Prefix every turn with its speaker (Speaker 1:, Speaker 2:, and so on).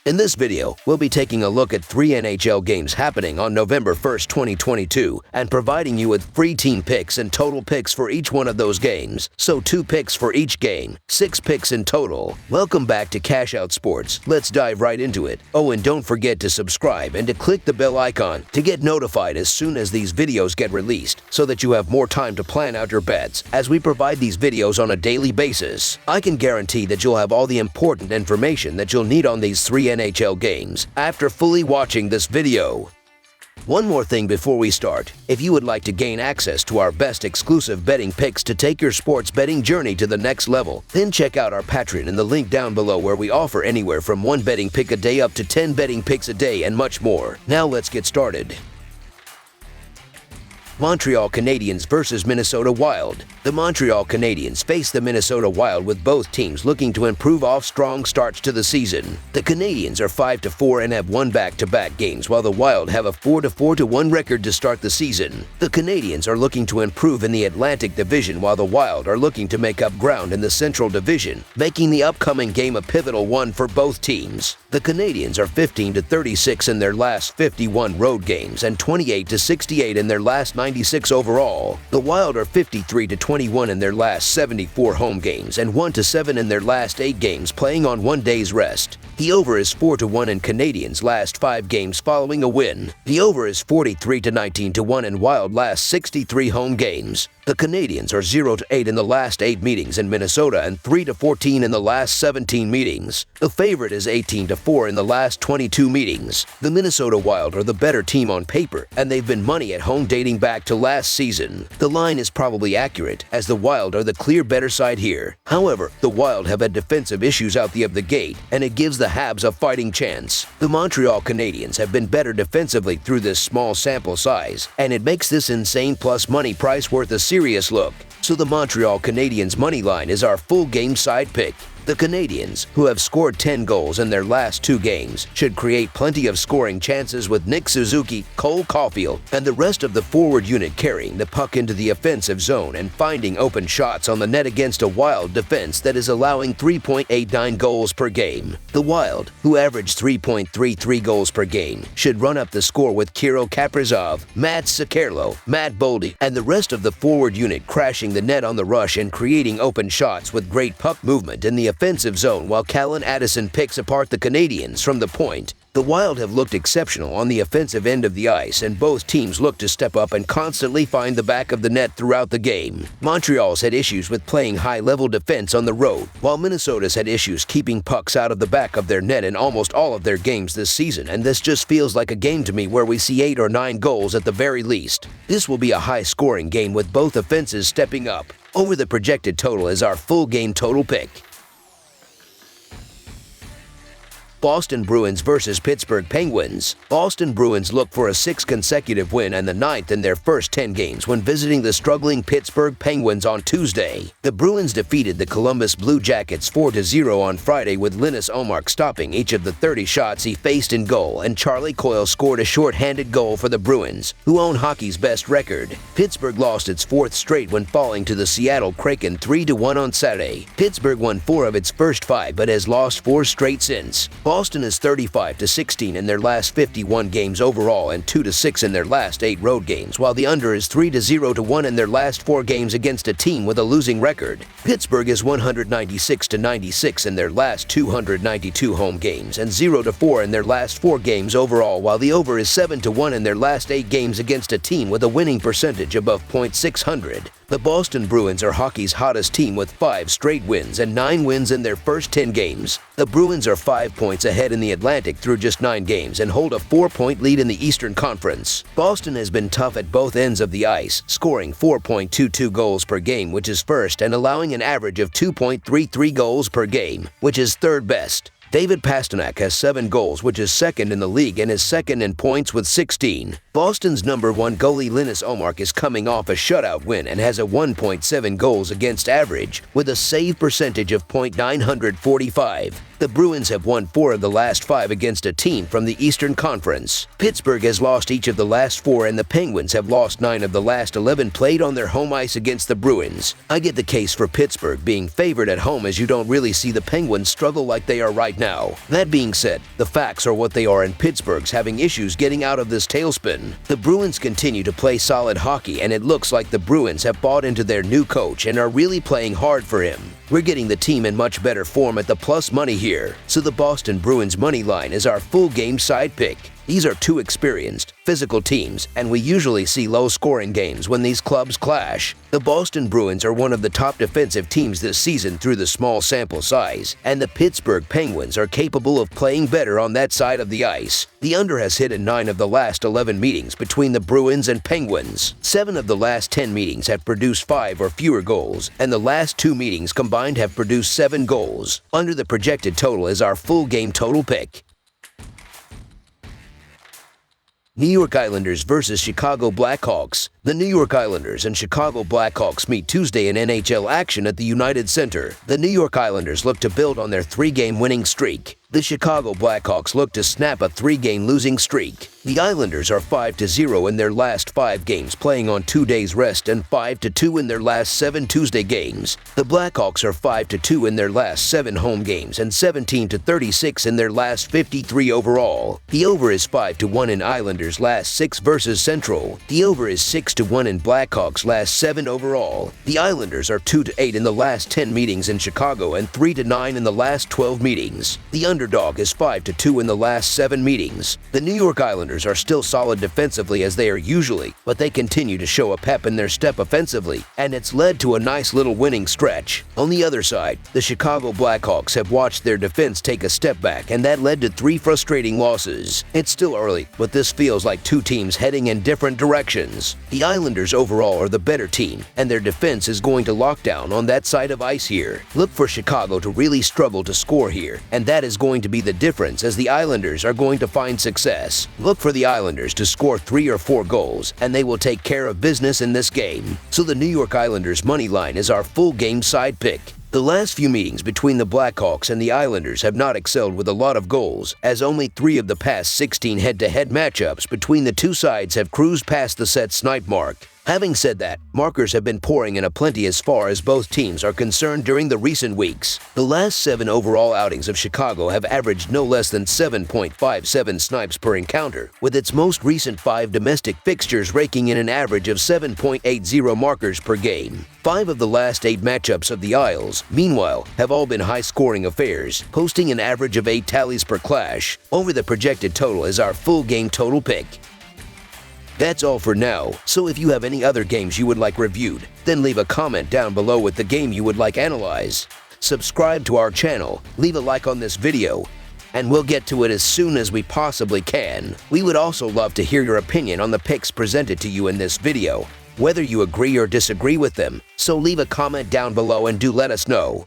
Speaker 1: In this video, we'll be taking a look at 3 NHL games happening on November 1st, 2022, and providing you with free team picks and total picks for each one of those games. So 2 picks for each game, 6 picks in total. Welcome back to Cash Out Sports. Let's dive right into it. Oh, and don't forget to subscribe and to click the bell icon to get notified as soon as these videos get released, so that you have more time to plan out your bets as we provide these videos on a daily basis. I can guarantee that you'll have all the important information that you'll need on these 3 NHL games after fully watching this video. One more thing before we start. If you would like to gain access to our best exclusive betting picks to take your sports betting journey to the next level, then check out our Patreon in the link down below, where we offer anywhere from 1 betting pick a day up to 10 betting picks a day and much more. Now let's get started. Montreal Canadiens versus Minnesota Wild. The Montreal Canadiens face the Minnesota Wild, with both teams looking to improve off strong starts to the season. The Canadiens are 5-4 and have won back-to-back games, while the Wild have a 4-4-1 record to start the season. The Canadiens are looking to improve in the Atlantic Division, while the Wild are looking to make up ground in the Central Division, making the upcoming game a pivotal one for both teams. The Canadiens are 15-36 in their last 51 road games and 28-68 in their last 96 overall. The Wild are 53-21 in their last 74 home games and 1-7 in their last 8 games, playing on 1 day's rest. The over is 4-1 in Canadiens' last 5 games following a win. The over is 43-19 in Wild last 63 home games. The Canadiens are 0-8 in the last 8 meetings in Minnesota and 3-14 in the last 17 meetings. The favorite is 18-4 in the last 22 meetings. The Minnesota Wild are the better team on paper, and they've been money at home dating back to last season. The line is probably accurate, as the Wild are the clear better side here. However, the Wild have had defensive issues out the gate, and it gives the Habs a fighting chance. The Montreal Canadiens have been better defensively through this small sample size, and it makes this insane plus money price worth a serious look. So the Montreal Canadiens money line is our full game side pick. The Canadiens, who have scored 10 goals in their last 2 games, should create plenty of scoring chances, with Nick Suzuki, Cole Caulfield, and the rest of the forward unit carrying the puck into the offensive zone and finding open shots on the net against a Wild defense that is allowing 3.89 goals per game. The Wild, who average 3.33 goals per game, should run up the score, with Kirill Kaprizov, Matt Zuccarello, Matt Boldy, and the rest of the forward unit crashing the net on the rush and creating open shots with great puck movement in the offensive zone, while Callan Addison picks apart the Canadiens from the point. The Wild have looked exceptional on the offensive end of the ice, and both teams look to step up and constantly find the back of the net throughout the game. Montreal's had issues with playing high-level defense on the road, while Minnesota's had issues keeping pucks out of the back of their net in almost all of their games this season, and this just feels like a game to me where we see 8 or 9 goals at the very least. This will be a high-scoring game with both offenses stepping up. Over the projected total is our full game total pick. Boston Bruins versus Pittsburgh Penguins. Boston Bruins look for a 6th consecutive win and the 9th in their first 10 games when visiting the struggling Pittsburgh Penguins on Tuesday. The Bruins defeated the Columbus Blue Jackets 4-0 on Friday, with Linus Ullmark stopping each of the 30 shots he faced in goal, and Charlie Coyle scored a short-handed goal for the Bruins, who own hockey's best record. Pittsburgh lost its 4th straight when falling to the Seattle Kraken 3-1 on Saturday. Pittsburgh won 4 of its first 5 but has lost 4 straight since. Boston is 35-16 in their last 51 games overall and 2-6 in their last 8 road games, while the under is 3-0-1 in their last 4 games against a team with a losing record. Pittsburgh is 196-96 in their last 292 home games and 0-4 in their last 4 games overall, while the over is 7-1 in their last 8 games against a team with a winning percentage above .600. The Boston Bruins are hockey's hottest team, with 5 straight wins and 9 wins in their first 10 games. The Bruins are 5 points ahead in the Atlantic through just 9 games and hold a 4-point lead in the Eastern Conference. Boston has been tough at both ends of the ice, scoring 4.22 goals per game, which is first, and allowing an average of 2.33 goals per game, which is 3rd best. David Pastrnak has 7 goals, which is 2nd in the league, and is 2nd in points with 16. Boston's number 1 goalie Linus Ullmark is coming off a shutout win and has a 1.7 goals against average, with a save percentage of .945. The Bruins have won 4 of the last 5 against a team from the Eastern Conference. Pittsburgh has lost each of the last 4, and the Penguins have lost 9 of the last 11 played on their home ice against the Bruins. I get the case for Pittsburgh being favored at home, as you don't really see the Penguins struggle like they are right now. That being said, the facts are what they are, and Pittsburgh's having issues getting out of this tailspin. The Bruins continue to play solid hockey, and it looks like the Bruins have bought into their new coach and are really playing hard for him. We're getting the team in much better form at the plus money here, so the Boston Bruins money line is our full game side pick. These are 2 experienced, physical teams, and we usually see low-scoring games when these clubs clash. The Boston Bruins are one of the top defensive teams this season through the small sample size, and the Pittsburgh Penguins are capable of playing better on that side of the ice. The under has hit in 9 of the last 11 meetings between the Bruins and Penguins. 7 of the last 10 meetings have produced 5 or fewer goals, and the last 2 meetings combined have produced 7 goals. Under the projected total is our full game total pick. New York Islanders versus Chicago Blackhawks. The New York Islanders and Chicago Blackhawks meet Tuesday in NHL action at the United Center. The New York Islanders look to build on their 3-game winning streak. The Chicago Blackhawks look to snap a 3-game losing streak. The Islanders are 5-0 in their last 5 games, playing on 2 days rest, and 5-2 in their last 7 Tuesday games. The Blackhawks are 5-2 in their last 7 home games and 17-36 in their last 53 overall. The over is 5-1 in Islanders' last 6 versus Central. The over is 6-1 in Blackhawks' last 7 overall. The Islanders are 2-8 in the last 10 meetings in Chicago and 3-9 in the last 12 meetings. The underdog is 5-2 in the last 7 meetings. The New York Islanders are still solid defensively, as they are usually, but they continue to show a pep in their step offensively, and it's led to a nice little winning stretch. On the other side, the Chicago Blackhawks have watched their defense take a step back, and that led to 3 frustrating losses. It's still early, but this feels like 2 teams heading in different directions. The Islanders overall are the better team, and their defense is going to lock down on that side of ice here. Look for Chicago to really struggle to score here, and that is going to be the difference, as the Islanders are going to find success. Look for the Islanders to score 3 or 4 goals, and they will take care of business in this game. So the New York Islanders money line is our full game side pick. The last few meetings between the Blackhawks and the Islanders have not excelled with a lot of goals, as only 3 of the past 16 head-to-head matchups between the 2 sides have cruised past the set snipe mark. Having said that, markers have been pouring in aplenty as far as both teams are concerned during the recent weeks. The last 7 overall outings of Chicago have averaged no less than 7.57 snipes per encounter, with its most recent 5 domestic fixtures raking in an average of 7.80 markers per game. 5 of the last 8 matchups of the Isles, meanwhile, have all been high-scoring affairs, posting an average of 8 tallies per clash. Over the projected total is our full game total pick. That's all for now, so if you have any other games you would like reviewed, then leave a comment down below with the game you would like analyzed. Subscribe to our channel, leave a like on this video, and we'll get to it as soon as we possibly can. We would also love to hear your opinion on the picks presented to you in this video, whether you agree or disagree with them, so leave a comment down below and do let us know.